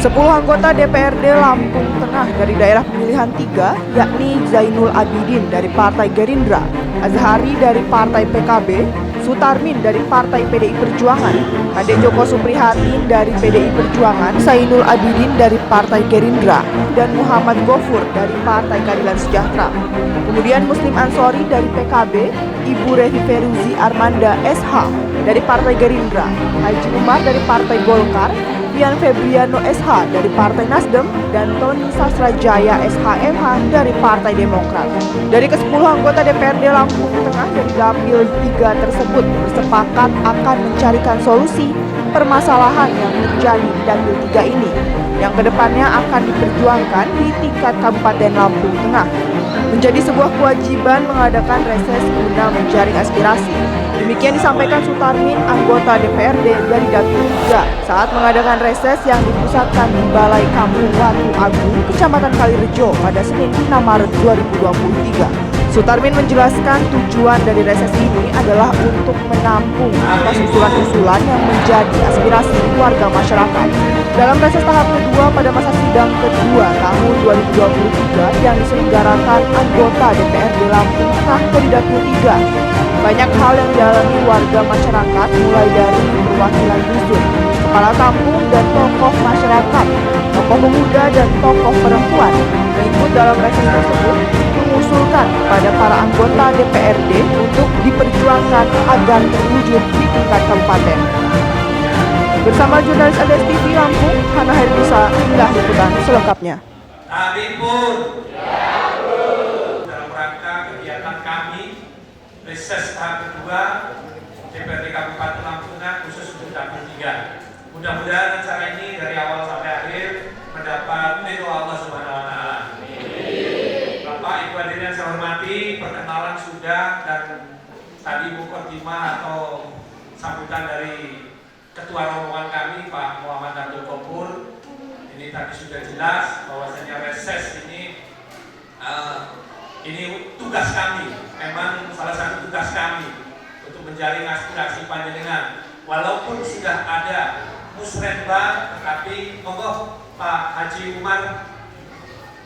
Sepuluh anggota DPRD Lampung Tengah dari daerah pemilihan 3, yakni Zainul Abidin dari Partai Gerindra, Azhari dari Partai PKB, Sutarmin dari Partai PDI Perjuangan, Ade Joko Suprihatin dari PDI Perjuangan, Zainul Abidin dari Partai Gerindra, dan Muhammad Gofur dari Partai Keadilan Sejahtera. Kemudian Muslim Ansori dari PKB, Ibu Revi Feruzi Armanda SH dari Partai Gerindra, Haji Umar dari Partai Golkar, Dian Febriano SH dari Partai Nasdem, dan Tony Sasrajaya SHMH dari Partai Demokrat. Dari ke-10 anggota DPRD Lampung Tengah dari Dapil 3 tersebut bersepakat akan mencarikan solusi permasalahan yang terjadi di Dapil 3 ini, yang kedepannya akan diperjuangkan di tingkat Kabupaten Lampung Tengah. Menjadi sebuah kewajiban mengadakan reses guna menjaring aspirasi. Demikian disampaikan Sutarmin, anggota DPRD dari Dapil 3 saat mengadakan reses yang dipusatkan di Balai Kampung Watu Agung, Kecamatan Kalirejo pada Senin 6 Maret 2023. Sutarmin menjelaskan tujuan dari reses ini adalah untuk menampung atas usulan-usulan yang menjadi aspirasi warga masyarakat. Dalam reses tahap kedua pada masa sidang kedua tahun 2023 yang diselenggarakan anggota DPRD Lampung Tengah dari Dapil 3, banyak hal yang dialami warga masyarakat mulai dari perwakilan dusun, kepala kampung, dan tokoh masyarakat, tokoh pemuda, dan tokoh perempuan yang ikut dalam reses tersebut mengusulkan kepada para anggota DPRD untuk diperjuangkan agar terwujud di tingkat kabupaten. Bersama jurnalis ADS TV Lampung, Hana Hernisa, inilah liputan selengkapnya. Dalam rangka kegiatan kami reses tahap kedua DPRD Kabupaten Lampung Tengah khusus untuk Dapil 3. Mudah-mudahan acara ini dari awal sampai akhir mendapat ridho Allah Subhanahu wa taala. Bapak Ibu hadirin yang saya hormati, perkenalan sudah, dan tadi mukadimah atau sambutan dari Ketua Rombongan kami Pak Muhammad Abdul Gofur ini tadi sudah jelas bahwasanya reses ini tugas kami, memang salah satu tugas kami untuk menjaring aspirasi panjenengan. Walaupun sudah ada musrenbang, tetapi monggo Pak Haji Umar,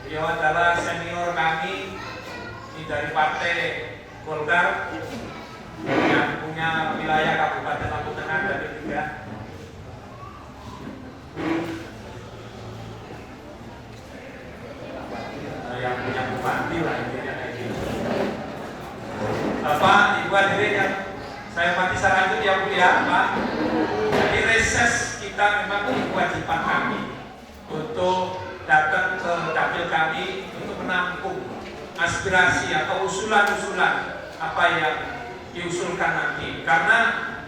beliau adalah senior kami ini dari Partai Golkar yang punya wilayah Kabupaten Lampung Tengah dari 3. Yang punya bupati lah intinya kayak gitu. Bapak Ibu hadirin yang saya hormati secara lanjut ya Bu ya Pak. Jadi reses kita memang kewajiban kami untuk datang ke dapil kami untuk menampung aspirasi atau usulan-usulan apa yang diusulkan nanti. Karena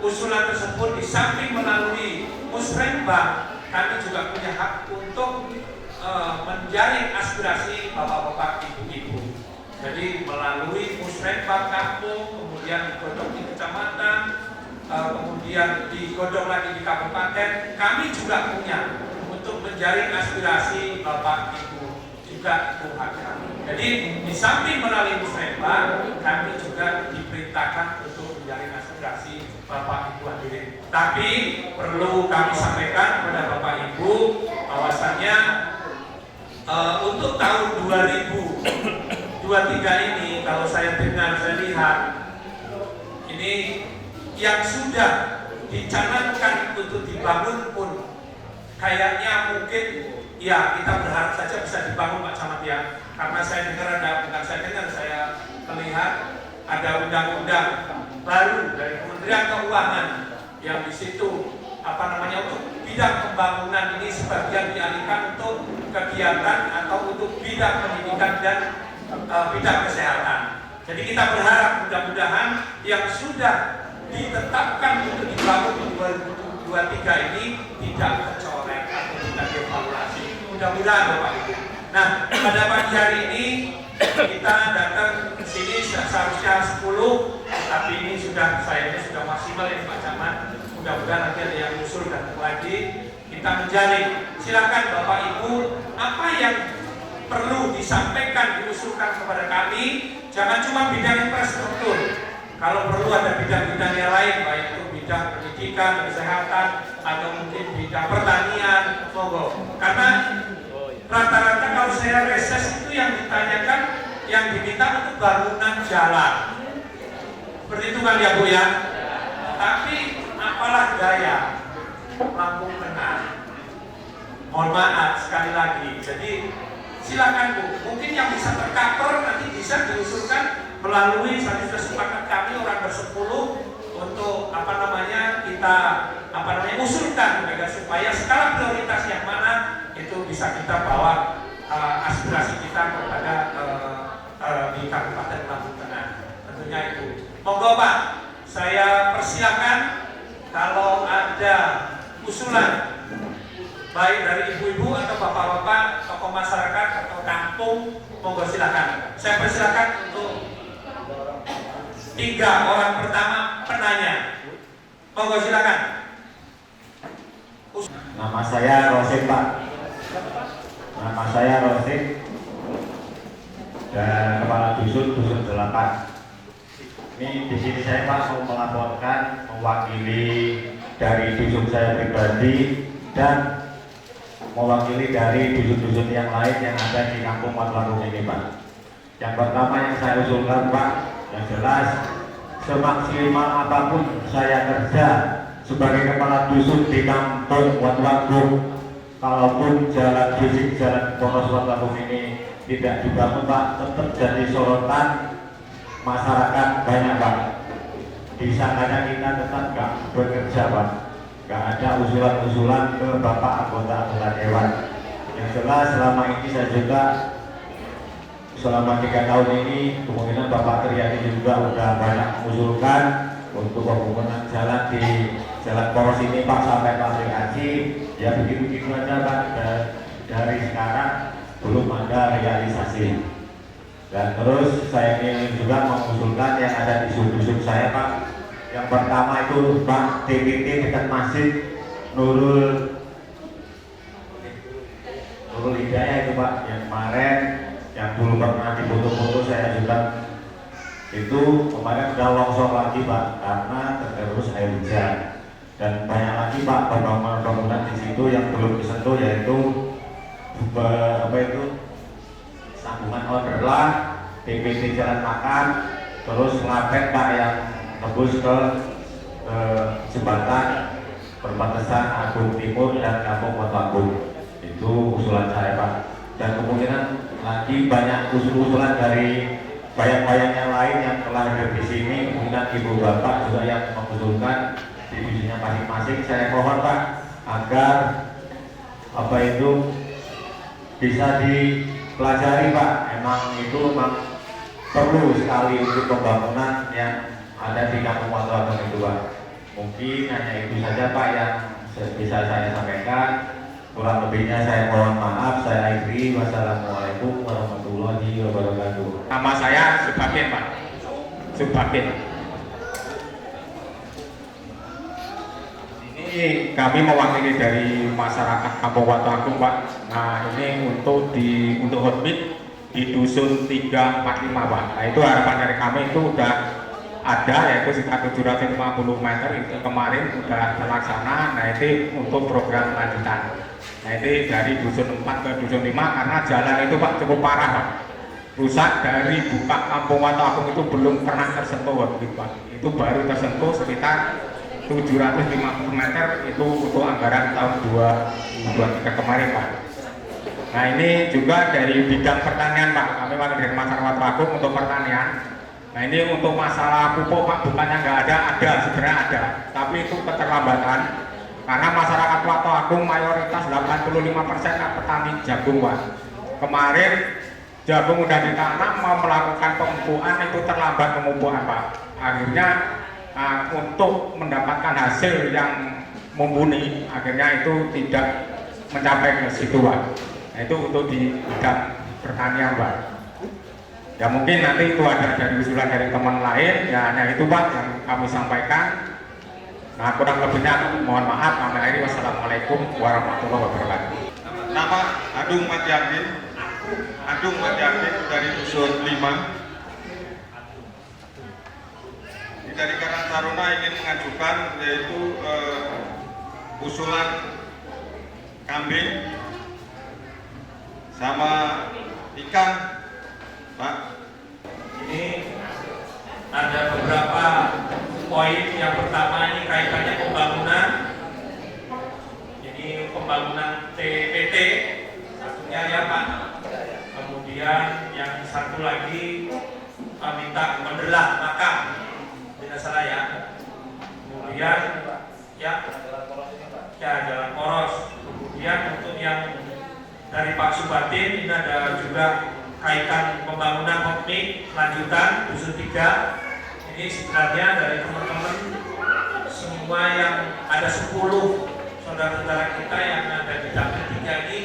usulan tersebut di samping melalui musrenbang, kami juga punya hak untuk menjaring aspirasi bapak-bapak, ibu-ibu. Jadi melalui musrenbang kampung, kemudian digodok di kecamatan, kemudian digodok lagi di kabupaten, kami juga punya untuk menjaring aspirasi bapak, ibu, juga ibu hak kami. Jadi di samping melalui musrenbang, kami juga diperintahkan untuk menjaring aspirasi bapak, ibu hadirin. Tapi perlu kami sampaikan kepada bapak, ibu bahwasannya untuk tahun 2023 ini, kalau saya dengar, saya lihat ini yang sudah dicanangkan untuk dibangun pun kayaknya mungkin ya kita berharap saja bisa dibangun Pak Camat ya, karena saya dengar saya melihat ada undang-undang baru dari Kementerian Keuangan yang di situ untuk bidang pembangunan ini sebagian dialihkan untuk kegiatan atau untuk bidang pendidikan dan bidang kesehatan. Jadi kita berharap mudah-mudahan yang sudah ditetapkan untuk dibangun di 2023 ini tidak tercoreng atau tidak dievaluasi. Mudah-mudahan Bapak Ibu. Nah, pada pagi hari ini kita datang ke sini seharusnya 10, tapi ini sudah maksimal ya Pak Camat. Mudah-mudahan nanti ada yang usul dan lagi kita menjaring. Silakan Bapak Ibu, apa yang perlu disampaikan, diusulkan kepada kami, jangan cuma bidang infrastruktur. Kalau perlu ada bidang-bidang yang lain, baik itu bidang pendidikan, kesehatan, atau mungkin bidang pertanian, monggo. Karena rata-rata kalau saya reses itu yang ditanyakan, yang diminta untuk bangunan jalan. Seperti itu kan ya Bu ya? Tapi apalah daya, lampu kena. Mohon maaf sekali lagi. Jadi silakan Bu, mungkin yang bisa tercover nanti bisa diusulkan melalui tadi sudah sepakat kami orang bersepuluh untuk kita usulkan agar supaya skala prioritas yang mana itu bisa kita bawa aspirasi kita kepada di Kabupaten Lampung Tengah. Tentunya itu. Monggo Pak, saya persilakan kalau ada usulan baik dari ibu-ibu atau bapak-bapak, tokoh masyarakat atau kampung, monggo silakan. Saya persilakan untuk 3 orang pertama penanya. Monggo silakan. Nama saya Rosid Pak. Nama saya Rosid dan kepala dusun 8. Ini di sini saya Pak mau melaporkan mewakili dari dusun saya pribadi dan mewakili dari dusun-dusun yang lain yang ada di Kampung Watulagung ini Pak. Yang pertama yang saya usulkan Pak, yang jelas semaksimal apapun saya kerja sebagai kepala dusun di Kampung Watulagung, kalaupun jalan fisik jalan poros Watulagung ini tidak dibangun Pak, tetap jadi sorotan masyarakat banyak Pak. Disangkanya kita tetap nggak bekerja Pak, nggak ada usulan-usulan ke Bapak anggota Dewan. Yang jelas selama ini saya juga selama 3 tahun ini kemungkinan Bapak Triadi juga udah banyak mengusulkan untuk pembangunan jalan di jalan poros ini Pak sampai Pabrik Aji. Ya begitu-begitu aja Pak, dari sekarang belum ada realisasi. Dan terus saya ingin juga mengusulkan yang ada di dusun saya Pak. Yang pertama itu Pak, TPT dekat Masjid Nurul Hidayah itu Pak, yang kemarin yang dulu pernah difoto-foto saya juga itu kemarin sudah longsor lagi Pak karena tergerus air hujan. Dan banyak lagi Pak bangunan-bangunan di situ yang belum disentuh, yaitu sambungan orderlah, TPT jalan makan, terus ngapet Pak yang tembus ke jembatan perbatasan Agung Timur dan Kampung Watulagung. Itu usulan saya Pak. Dan kemungkinan lagi banyak usulan dari bayang-bayang yang lain yang telah hadir di sini, kemungkinan ibu bapak juga yang mengusulkan di dusunnya masing-masing. Saya mohon Pak agar bisa dipelajari Pak. Memang perlu sekali untuk pembangunan yang ada di Kampung Watulagung itu Pak. Mungkin hanya itu saja Pak yang bisa saya sampaikan. Kurang lebihnya saya mohon maaf, saya akhiri. Wassalamualaikum warahmatullahi wabarakatuh. Nama saya Subagin Pak. Subagin. Ini kami mewakili dari masyarakat Kampung Watulagung Pak. Nah ini untuk hotbit di dusun 345 Pak. Nah itu harapan dari kami itu udah ada, yaitu sekitar 750 meter itu kemarin sudah terlaksana. Nah itu untuk program lanjutan. Nah itu dari dusun 4 ke dusun 5 karena jalan itu Pak cukup parah Pak. Rusak dari buka Kampung Watulagung itu belum pernah tersentuh Pak. Itu baru tersentuh sekitar 750 meter itu untuk anggaran tahun 2023 kemarin Pak. Nah ini juga dari bidang pertanian Pak. Kami dari masyarakat Watulagung untuk pertanian. Nah ini untuk masalah pupuk Pak, bukannya nggak ada sebenarnya ada. Tapi itu keterlambatan. Karena masyarakat Watulagung mayoritas 85% petani jagung Pak. Kemarin jagung udah ditanam, mau melakukan pemupukan itu terlambat pemupukan Pak. Akhirnya untuk mendapatkan hasil yang mumpuni, akhirnya itu tidak mencapai ke situ Pak. Nah itu untuk di bidang pertanian Pak. Ya mungkin nanti itu ada dari usulan dari teman lain, ya hanya itu Pak yang kami sampaikan. Nah kurang lebihnya mohon maaf. Kami akhiri. Wassalamualaikum warahmatullahi wabarakatuh. Nama Adung Matiakin dari dusun 5. dari Karang Taruna ingin mengajukan yaitu usulan kambing sama ikan, Pak. Ini ada beberapa poin. Yang pertama ini kaitannya pembangunan. Ini pembangunan TPT satunya ya Pak. Kemudian yang satu lagi minta mendelah makam, tidak salah ya. Kemudian ya jalan poros. Kemudian untuk yang dari Pak Subatin ini ada juga kaitan pembangunan hotmik lanjutan Dusun 3. Ini sebenarnya dari teman-teman semua yang ada 10 saudara-saudara kita yang ada di dapil 3 ini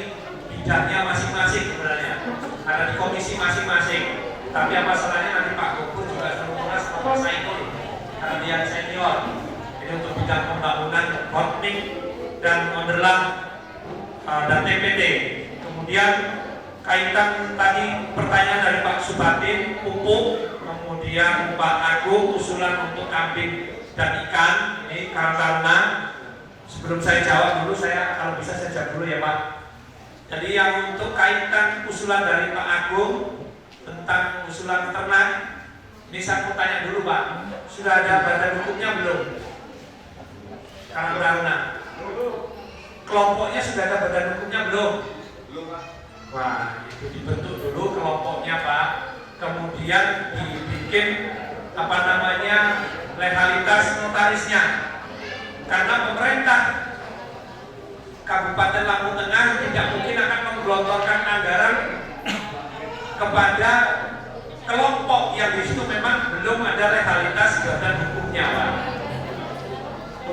bidangnya masing-masing sebenarnya ada di komisi masing-masing. Tapi apa salahnya nanti Pak Gubernur juga semuanya sama Pak Saiful karena dia senior. Ini untuk bidang pembangunan hotmik dan Onderland dan TPT. Kemudian kaitan tadi pertanyaan dari Pak Subatin, pupuk, kemudian Pak Agung usulan untuk kambing dan ikan, ini Karang Taruna. Sebelum saya jawab dulu, saya kalau bisa saya jawab dulu ya Pak. Jadi yang untuk kaitan usulan dari Pak Agung tentang usulan ternak, ini saya mau tanya dulu Pak, sudah ada badan hukumnya belum? Karang Taruna. Kelompoknya sudah ada badan hukumnya belum? Belum, Pak. Wah, itu dibentuk dulu kelompoknya Pak. Kemudian dibikin apa namanya legalitas notarisnya. Karena pemerintah Kabupaten Lampung Tengah tidak mungkin akan menggelontorkan anggaran kepada kelompok yang di situ memang belum ada legalitas badan hukumnya Pak.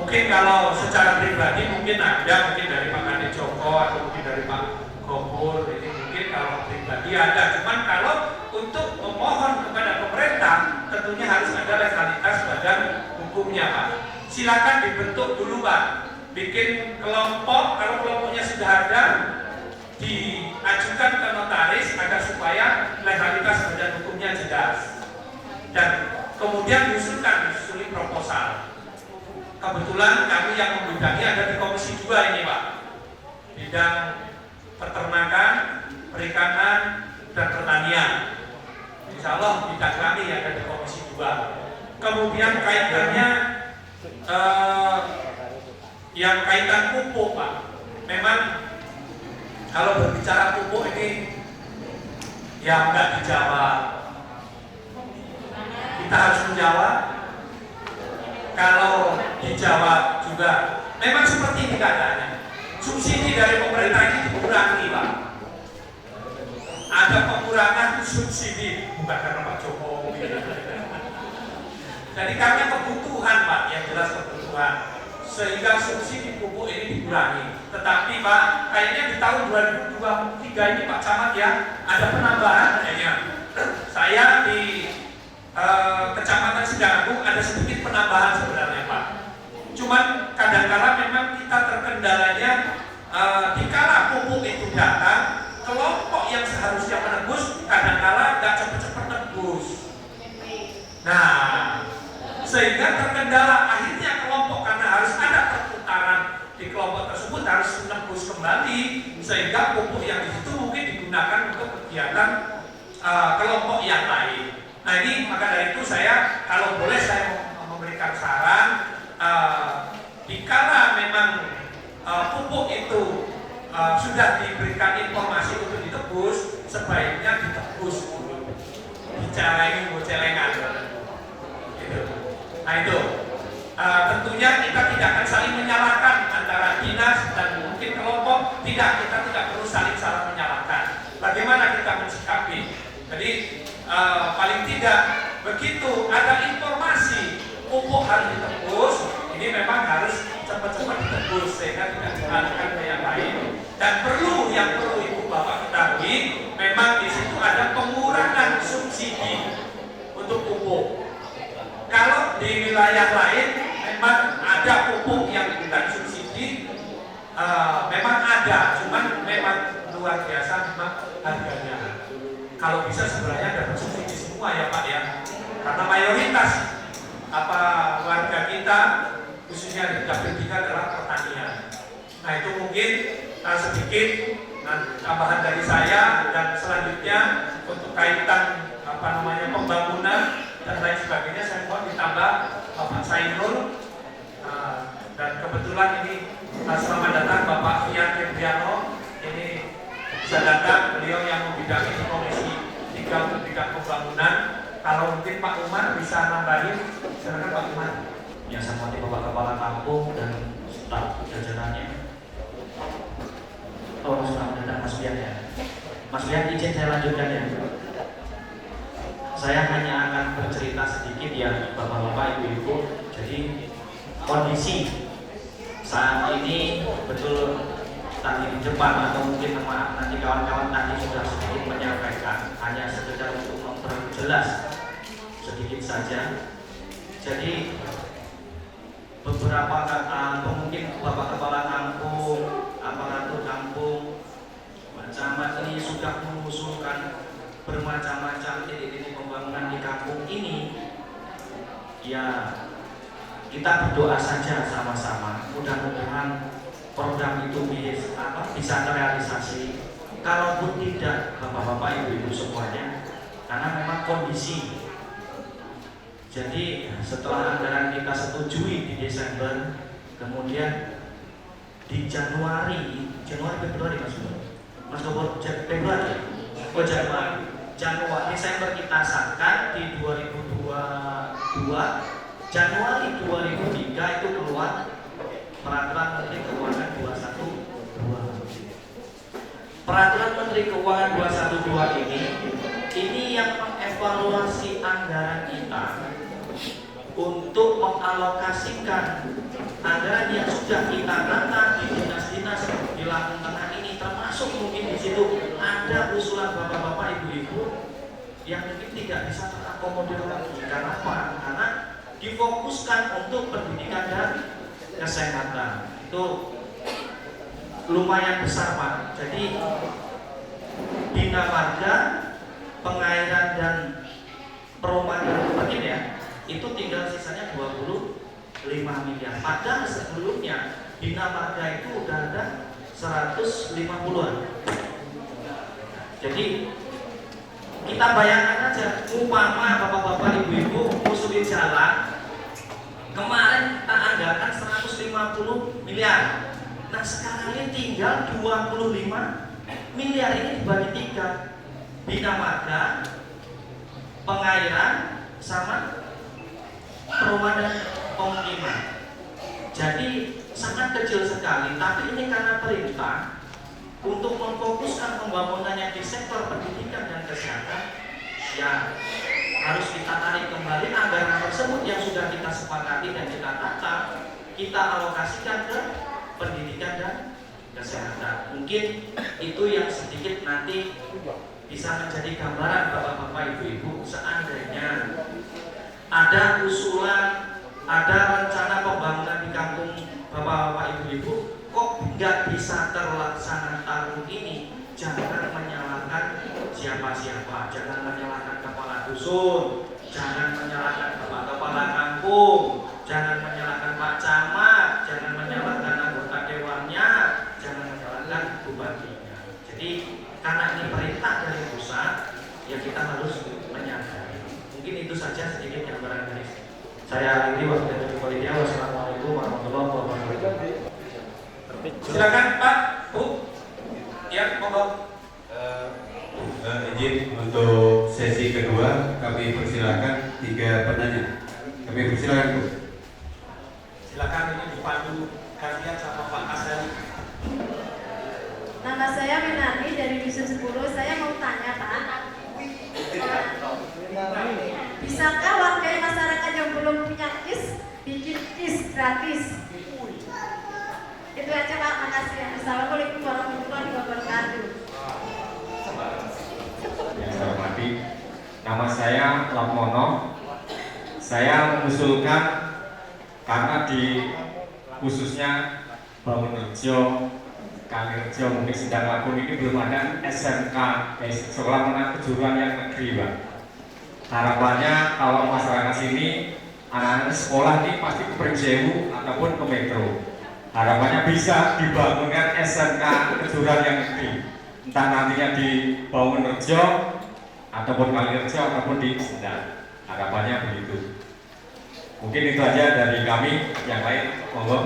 Mungkin kalau secara pribadi mungkin ada, mungkin dari Pak Kade Joko atau mungkin dari Pak Gopur, ini mungkin kalau pribadi ada. Cuman kalau untuk memohon kepada pemerintah tentunya harus ada legalitas badan hukumnya Pak. Silakan dibentuk dulu Pak, bikin kelompok, kalau kelompoknya sudah ada diajukan ke notaris agar supaya legalitas badan hukumnya jelas. Dan kemudian diusulkan sulit proposal. Kebetulan kami yang membidangi ada di Komisi 2 ini Pak, bidang peternakan, perikanan, dan pertanian. Insya Allah bidang kami yang ada di Komisi 2. Kemudian kaitannya yang kaitan pupuk Pak, memang kalau berbicara pupuk ini ya enggak dijawab. Kita harus menjawab. Kalau dijawab juga memang seperti ini keadaannya. Subsidi dari pemerintah ini dikurangi Pak. Ada pengurangan subsidi, bukan karena Pak Jokowi. Jadi karena kebutuhan Pak, yang jelas kebutuhan, sehingga subsidi pupuk ini dikurangi. Tetapi Pak, kayaknya di tahun 2023 ini Pak Camat ya, ada penambahan kayaknya. Saya di Kecamatan Sidagung ada sedikit penambahan sebenarnya Pak. Cuman kadang-kala memang kita terkendalanya dikala pupuk itu datang, kelompok yang seharusnya menebus kadang-kala nggak cepat-cepat nebus. Nah, sehingga terkendala akhirnya kelompok karena harus ada perputaran di kelompok tersebut harus menebus kembali, sehingga pupuk yang di situ mungkin digunakan untuk kegiatan kelompok yang lain. Nah ini maka dari itu saya kalau boleh saya memberikan saran, dikala memang pupuk itu sudah diberikan informasi untuk ditebus, sebaiknya ditebus dulu, dicelengi celengan gitu. Nah itu tentunya kita tidak akan saling menyalahkan antara dinas dan mungkin kelompok, kita tidak perlu saling menyalahkan. Bagaimana kita mensikapi? Jadi paling tidak begitu ada informasi pupuk harus ditebus, ini memang harus cepat-cepat ditebus sehingga tidak dialihkan ke yang lain. Dan yang perlu Ibu Bapak ketahui, memang di situ ada pengurangan subsidi untuk pupuk. Kalau di wilayah lain memang ada pupuk yang bukan subsidi, memang ada, cuman memang luar biasa memang harganya. Kalau bisa sebenarnya dapat subsidi semua ya Pak ya, karena mayoritas apa warga kita khususnya di dapil 3 adalah pertanian. Nah itu mungkin sedikit tambahan dari saya, dan selanjutnya untuk kaitan pembangunan dan lain sebagainya saya mohon ditambah Bapak Zainul. Dan kebetulan ini selamat datang Bapak Fian Febriano, ini bisa datang, beliau yang membidangi di Komisi 3 untuk bidang pembangunan. Kalau mungkin Pak Umar bisa nambahin, silakan Pak Umar. Yang saya hormati Bapak Kepala Kampung dan staf jajarannya. Oh, selamat datang Mas Bian ya. Mas Bian, izin saya lanjutkan ya. Saya hanya akan bercerita sedikit ya Bapak-bapak, Ibu-ibu. Jadi kondisi saat ini betul tadi di depan atau mungkin maaf nanti kawan-kawan tadi sudah sedikit menyampaikan, hanya sekedar untuk memperjelas sedikit saja. Jadi beberapa mungkin Bapak Kepala Kampung, aparatur kampung, camat ini sudah mengusulkan bermacam-macam titik-titik pembangunan di kampung ini. Ya, kita berdoa saja sama-sama, mudah-mudahan program itu bisa terrealisasi. Kalaupun tidak, Bapak-bapak, Ibu-ibu semuanya, karena memang kondisi. Jadi setelah anggaran kita setujui di Desember, kemudian di Januari Februari Mas Gobor, Februari, Januari Desember kita sahkan di 2022. Januari 2003 itu keluar Peraturan Menteri Keuangan 212. Peraturan Menteri Keuangan 212 ini yang mengevaluasi anggaran kita untuk mengalokasikan anggaran yang sudah kita tata di dinas-dinas di Lampung Tengah ini, termasuk mungkin di situ ada usulan bapak-bapak, ibu-ibu yang mungkin tidak bisa terakomodir lagi. Karena apa? Karena difokuskan untuk pendidikan dan kesehatan. Itu lumayan besar Pak. Jadi Bina Marga, pengairan dan perumahan begini ya, itu tinggal sisanya 25 miliar. Padahal sebelumnya Bina Marga itu udah ada 150-an. Jadi kita bayangkan aja, umpama bapak-bapak, ibu-ibu ngusulin jalan, kemarin kita anggarkan 150 miliar. Nah sekarang ini tinggal 25 miliar, ini dibagi 3. Bina Marga, pengairan, sama perumahan dan pemukiman. Jadi sangat kecil sekali, tapi ini karena perintah untuk memfokuskan pembangunannya di sektor pendidikan dan kesehatan, ya harus kita tarik kembali anggaran tersebut yang sudah kita sepakati dan kita tata, kita alokasikan ke pendidikan dan kesehatan. Mungkin itu yang sedikit nanti bisa menjadi gambaran bapak-bapak, ibu-ibu. Seandainya ada usulan, ada rencana pembangunan di kampung bapak-bapak, ibu-ibu, kok nggak bisa terlaksana tahun ini, jangan menyalahkan siapa-siapa, jangan menyalahkan kepala dusun, jangan menyalahkan kepala kampung, jangan menyalahkan Pak Camat, jangan menyalahkan anggota dewannya, jangan menyalahkan bupatinya. Jadi karena ini perintah dari pusat, ya kita harus menyadari. Mungkin itu saja sedikit yang barangkali saya akhiri. Wassalamualaikum warahmatullahi wabarakatuh. Silakan Pak, Bu. Ya, monggo. Izin untuk sesi kedua, kami persilakan 3 penanya. Kami persilakan Bu. Silakan, ini dipandu gantian sama Pak Asali. Nama saya Minani dari Dusun 10. Saya mau tanya Pak, bisakah warga masyarakat yang belum punya KIS bikin KIS gratis? Itu aja Pak, makasih. Assalamualaikum warahmatullahi wabarakatuh. Yang saya hormati, nama saya Lamono. Saya mengusulkan karena di khususnya Bangunrejo, Kalirejo, mungkin sedang laku ini belum ada SMK, sekolah menengah kejuruan yang negeri, Pak. Harapannya kalau masyarakat sini anak-anak sekolah ini pasti ke Pringsewu ataupun ke Metro. Harapannya bisa dibangunkan SMK Kejuran yang gede, entah nantinya di Bangunrejo ataupun Kalirejo ataupun di Sendang. Harapannya begitu. Mungkin itu aja dari kami. Yang lain monggo.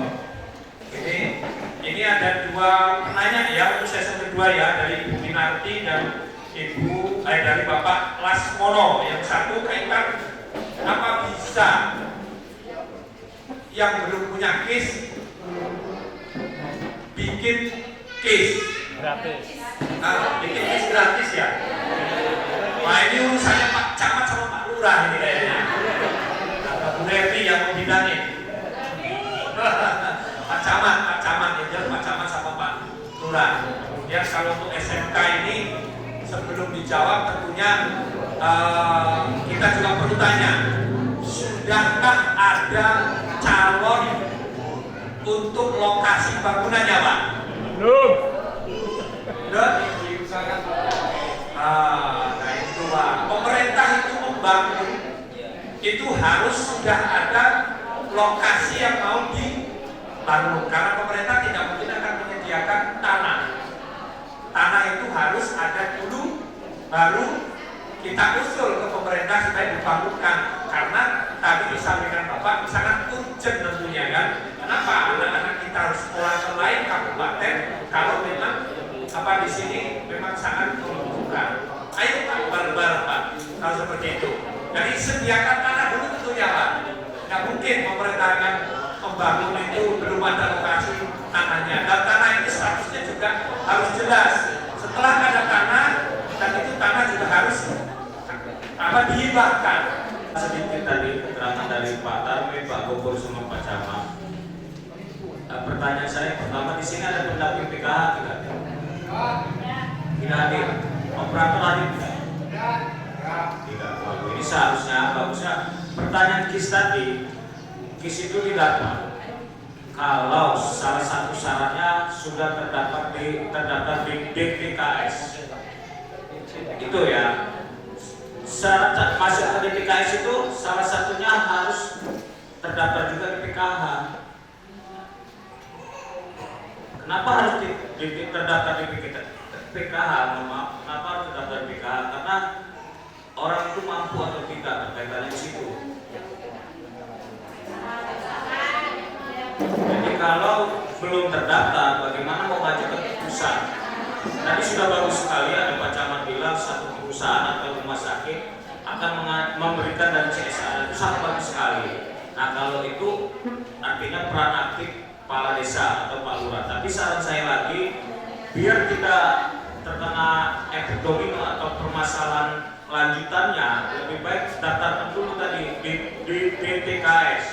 Ini ada dua penanya ya untuk sesi kedua ya, dari Ibu Minarti dan dari Bapak Lasmono. Yang satu kaitan apa bisa yang belum punya KIS bikin KIS gratis? Bikin KIS gratis ya. Nah ini urusannya Pak Camat sama Pak Lurah ini kayaknya. Atau Bu Neti yang membidangin. Pak Camat yang jelas Pak Camat sama Pak Lurah. Kemudian kalau untuk SMK ini sebelum dijawab tentunya kita juga perlu tanya, sudahkah ada calon untuk lokasi bangunannya Pak? Belum. Nah itu Pak, pemerintah itu membangun itu harus sudah ada lokasi yang mau dibangun, karena pemerintah tidak mungkin akan menyediakan tanah. Tanah itu harus ada dulu, baru kita usul ke pemerintah supaya dibangunkan. Karena tadi disampaikan Bapak sangat urgent tentunya kan. Kenapa anak-anak kita harus sekolah ke lain kabupaten kalau memang di sini memang sangat membutuhkan. Ayo Pak, bareng-bareng Pak, kalau seperti itu. Jadi sediakan tanah dulu tentunya Pak. Nggak mungkin pemerintah akan membangun itu belum ada lokasi tanahnya. Dan tanah itu statusnya juga harus jelas. Setelah ada tanah, dan itu tanah juga harus dihibahkan. Sedikit tadi keterangan dari Pak Tarmi, Pak Gopur, sama Pak Camat. Pertanyaan saya pertama, di sini ada pendamping PKH tidak? Tidak hadir. Operator hadir? Tidak. Ini seharusnya bagusnya pertanyaan KIS tadi. KIS itu didapat kalau salah satu syaratnya sudah terdaftar di DTKS. Itu ya. Syarat masuk ke DTKS itu salah satunya harus terdaftar juga di PKH. Kenapa harus terdaftar di PKH? Kenapa harus terdaftar di PKH? Karena orang itu mampu atau tidak terkaitannya di situ. Jadi kalau belum terdaftar, bagaimana mau maju ke pusat? Tadi sudah bagus sekali ada Pak Camat bilang satu perusahaan atau rumah sakit akan memberikan dan CSR, itu sangat bagus sekali. Nah kalau itu artinya peran aktif kepala desa atau Pak Lurah. Tapi saran saya lagi, biar kita terkena efek domino atau permasalahan lanjutannya, lebih baik daftarkan dulu tadi di DTKS.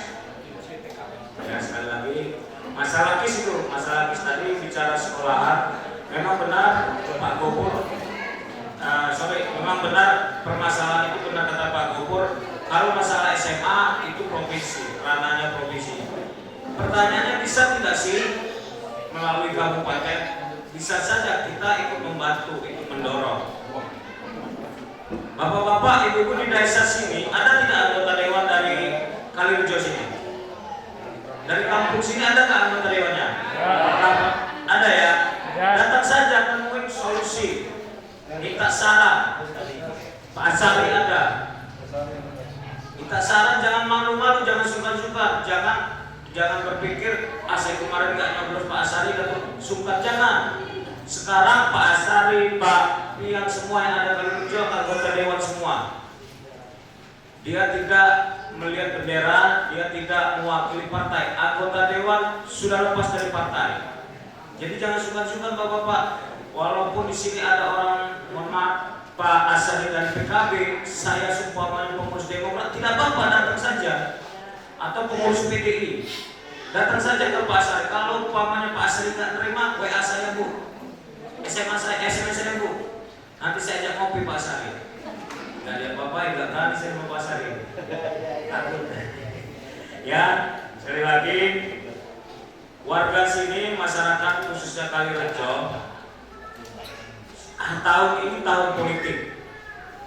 Ya sekali lagi, masalah KIS itu, masalah KIS tadi bicara sekolahan, memang benar Pak Gopur, memang benar permasalahan itu benar kata Pak Gopur. Kalau masalah SMA itu provinsi, ranahnya provinsi. Pertanyaannya bisa tidak sih melalui kabupaten? Bisa saja kita ikut membantu, ikut mendorong. Bapak-bapak, ibu-ibu di desa sini, ada tidak anggota dewan dari Kalirejo sini? Dari kampung sini ada nggak anggota dewannya? Ada ya? Datang saja nemuin solusi, minta saran. Pak Asari ada. Minta saran, jangan malu-malu, jangan sungkan-sungkan, jangan berpikir saya kemarin nggak nyoblos Pak Asari dan sungkan, jangan. Sekarang Pak Asari, Pak Pian, semua yang ada Kalirejo anggota dewan semua. Dia tidak melihat bendera, dia tidak mewakili partai. Anggota dewan sudah lepas dari partai. Jadi jangan sungkan-sungkan Bapak-bapak. Walaupun di sini ada orang, mohon maaf, Pak Asari dan PKB, saya seumpamanya pengurus Demokrat, tidak apa-apa, datang saja. Atau pengurus PDI, datang saja ke Pak Asari. Kalau umpamanya Pak Asari tidak terima, WA saya Bu, SMS saya Bu, nanti saya ajak ngopi Pak Asari. Nggak ada apa-apa, nggak berani saya mau Pak Asari. Takut. Ya, sekali lagi, warga sini, masyarakat khususnya Kalirejo, tahun ini tahun politik.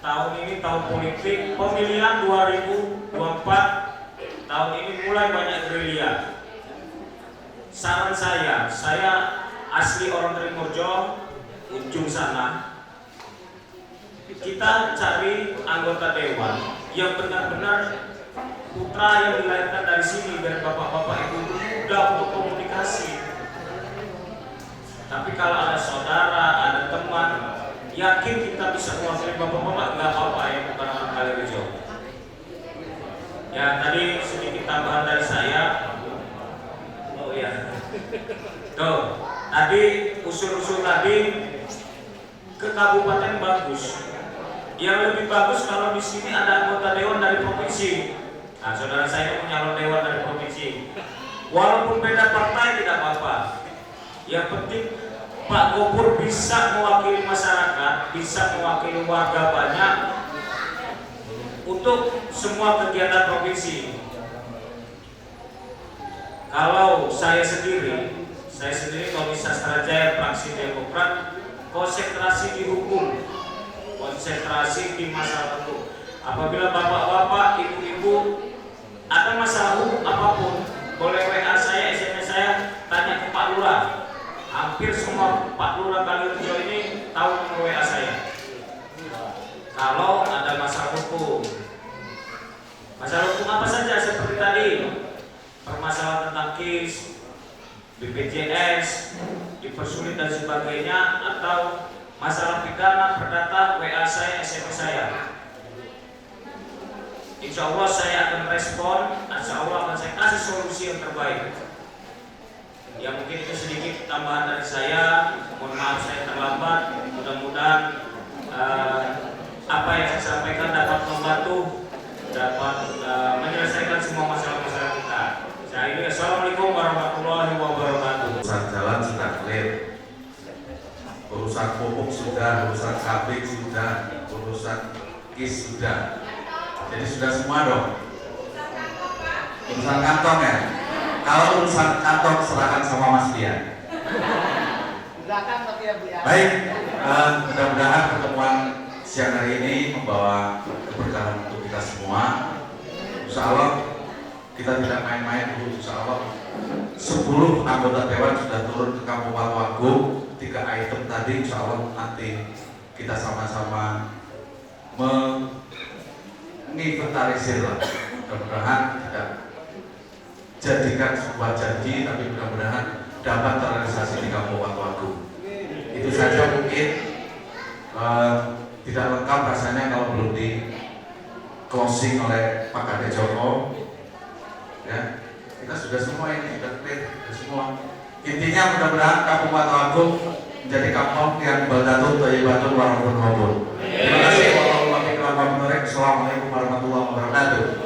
Tahun ini tahun politik, pemilihan 2024 tahun ini mulai banyak gerilya. Saran saya asli orang Trimurjo, ujung sana, kita cari anggota dewan yang benar-benar putra yang dilahirkan dari sini, dari bapak-bapak ibu mudah untuk komunikasi. Tapi kalau ada saudara, ada teman, yakin kita bisa mewakili bapak-bapak, nggak apa-apa ya, bukan orang Kalirejo. Ya, tadi sedikit tambahan dari saya. Oh ya, tuh, tadi usul-usul tadi ke kabupaten bagus. Yang lebih bagus kalau di sini ada anggota dewan dari provinsi. Nah, saudara saya punya anggota dewan dari provinsi. Walaupun beda partai tidak apa-apa. Yang penting Pak Gopur bisa mewakili masyarakat, bisa mewakili warga banyak untuk semua kegiatan provinsi. Kalau saya sendiri kalau di Sastra Jaya fraksi Demokrat, konsentrasi di hukum, konsentrasi di masalah hukum. Apabila bapak-bapak, ibu-ibu ada masalah hukum apapun, boleh WA saya, SMS saya, tanya ke Pak Lurah. Hampir semua Pak Lurah Kalirejo ini tahu nomor WA saya. Kalau ada masalah hukum apa saja seperti tadi, permasalahan tentang KIS, BPJS, dipersulit dan sebagainya, atau masalah pidana, perdata, WA saya, SMS saya. Insya Allah saya akan respon, insya Allah akan saya kasih solusi yang terbaik. Ya mungkin itu sedikit tambahan dari saya. Mohon maaf saya terlambat. Mudah-mudahan apa yang saya sampaikan dapat membantu, dapat menyelesaikan semua masalah-masalah kita. Saya ini Assalamualaikum warahmatullahi wabarakatuh. Urusan jalan sudah clear, urusan pupuk sudah, urusan kabik sudah, urusan KIS sudah. Jadi sudah semua dong. Urusan kantong ya. Kalau urusan kantong serahkan sama Mas Dian. Baik, mudah-mudahan pertemuan siang hari ini membawa keberkahan untuk kita semua. Insya Allah kita tidak main-main dulu. Insya Allah 10 anggota dewan sudah turun ke Kampung Waluagung. 3 item tadi insya Allah nanti kita sama-sama menginventarisir lah. Mudah-mudahan tidak jadikan sebuah janji, tapi mudah-mudahan dapat terrealisasi di Kampung Waluagung. Itu saja mungkin tidak lengkap rasanya kalau belum di closing oleh Pak Kade Joko. Ya, kita sudah semua ini sudah clear, sudah semua. Intinya mudah-mudahan Kampung Waluagung menjadi kampung yang baldatun thayyibatun wa rabbun ghafur. Terima kasih. Wassalamualaikum warahmatullahi wabarakatuh.